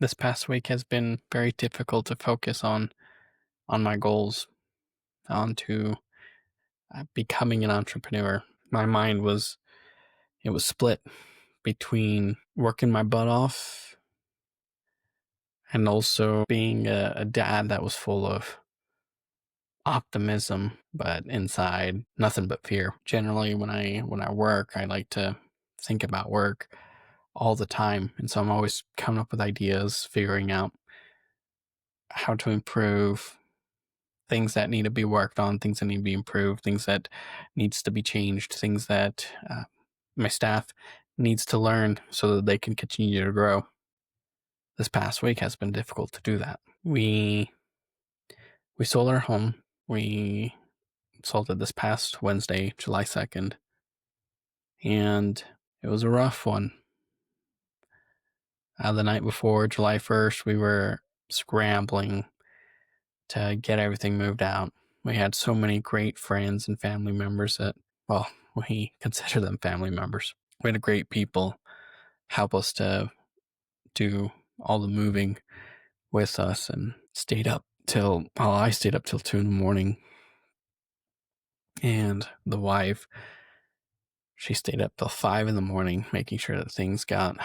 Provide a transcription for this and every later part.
This past week has been very difficult to focus on my goals, on to becoming an entrepreneur. My mind was it was split between working my butt off and also being a dad that was full of optimism, but inside nothing but fear. Generally, when I work, I like to think about work all the time, and so I'm always coming up with ideas, figuring out how to improve things that need to be worked on, things that need to be improved, things that needs to be changed, things that my staff needs to learn so that they can continue to grow. This past week has been difficult to do that. We sold our home. We sold it this past Wednesday, July 2nd, and it was a rough one. The night before, July 1st, we were scrambling to get everything moved out. We had so many great friends and family members that, well, we consider them family members. We had great people help us to do all the moving with us, and I stayed up till 2 in the morning. And the wife, she stayed up till 5 in the morning, making sure that things got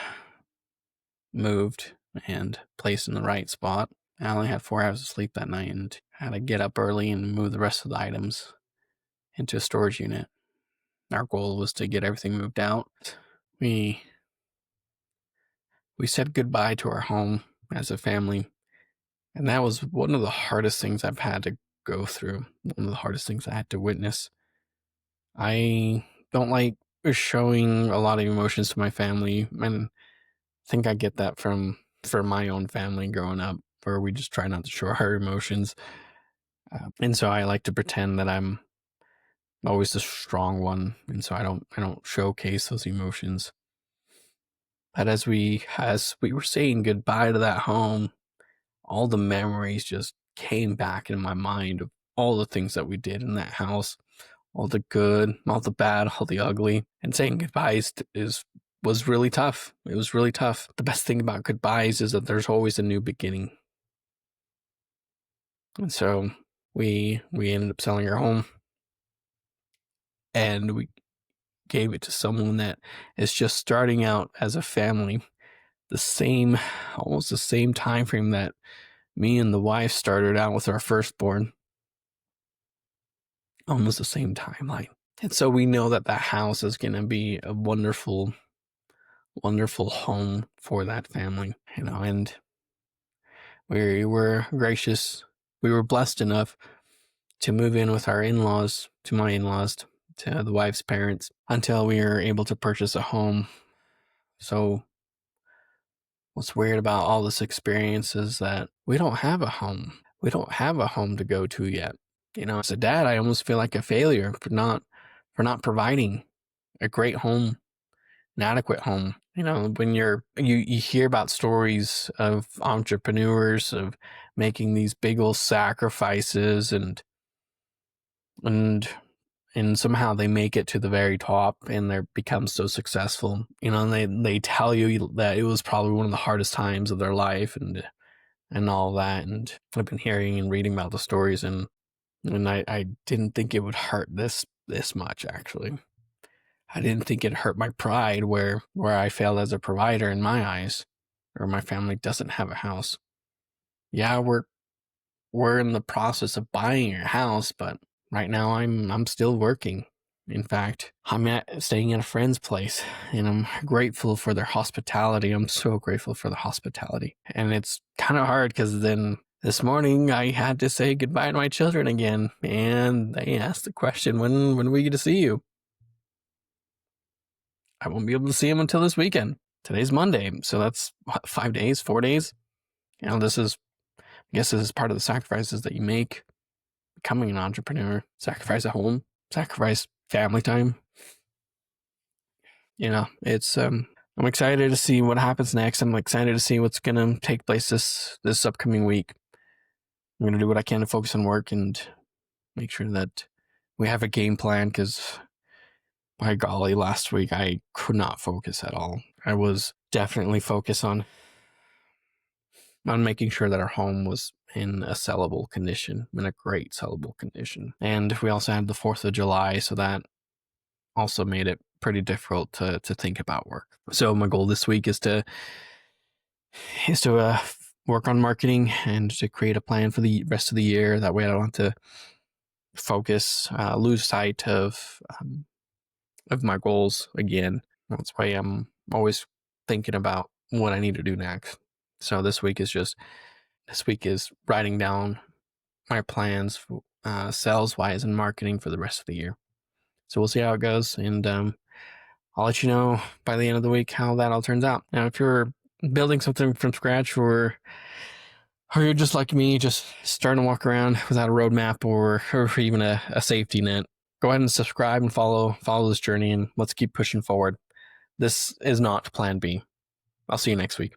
moved and placed in the right spot. I only had 4 hours of sleep that night and had to get up early and move the rest of the items into a storage unit. Our goal was to get everything moved out. We said goodbye to our home as a family, and that was one of the hardest things I've had to go through, one of the hardest things I had to witness. I don't like showing a lot of emotions to my family, and I think I get that from my own family growing up, where we just try not to show our emotions. And so I like to pretend that I'm always the strong one, and so I don't showcase those emotions. But as we were saying goodbye to that home, all the memories just came back in my mind of all the things that we did in that house, all the good, all the bad, all the ugly. And saying goodbyes was really tough. It was really tough. The best thing about goodbyes is that there's always a new beginning. And so we ended up selling our home, and we gave it to someone that is just starting out as a family, almost the same time frame that me and the wife started out with our firstborn, almost the same timeline. And so we know that that house is going to be a wonderful, wonderful home for that family, and we were gracious. We were blessed enough to move in with our in-laws, to my in-laws, to the wife's parents, until we were able to purchase a home. So what's weird about all this experience is that we don't have a home. We don't have a home to go to yet. As a dad, I almost feel like a failure for not providing a great home, an adequate home. When you hear about stories of entrepreneurs of making these big old sacrifices and somehow they make it to the very top and they become so successful, and they tell you that it was probably one of the hardest times of their life and all that. And I've been hearing and reading about the stories, and I didn't think it would hurt this much, actually. I didn't think it hurt my pride where I failed as a provider in my eyes, or my family doesn't have a house. Yeah, we're in the process of buying a house, but right now I'm still working. In fact, I'm staying at a friend's place, and I'm grateful for their hospitality. I'm so grateful for the hospitality. And it's kind of hard because then this morning I had to say goodbye to my children again, and they asked the question, when are we going to see you? I won't be able to see them until this weekend. Today's Monday, so that's 5 days, 4 days. I guess this is part of the sacrifices that you make becoming an entrepreneur. Sacrifice at home, sacrifice family time. It's I'm excited to see what happens next. I'm excited to see what's gonna take place this upcoming week. I'm gonna do what I can to focus on work and make sure that we have a game plan, because by golly, last week I could not focus at all. I was definitely focused on on making sure that our home was in a sellable condition, in a great sellable condition. And we also had the 4th of July, so that also made it pretty difficult to think about work. So my goal this week is to work on marketing and to create a plan for the rest of the year. That way I don't have to focus, lose sight of my goals again. That's why I'm always thinking about what I need to do next. So this week is writing down my plans, sales wise and marketing for the rest of the year. So we'll see how it goes, and I'll let you know by the end of the week how that all turns out. Now, if you're building something from scratch, or you're just like me, just starting to walk around without a roadmap or even a safety net, go ahead and subscribe and follow this journey, and let's keep pushing forward. This is not plan B. I'll see you next week.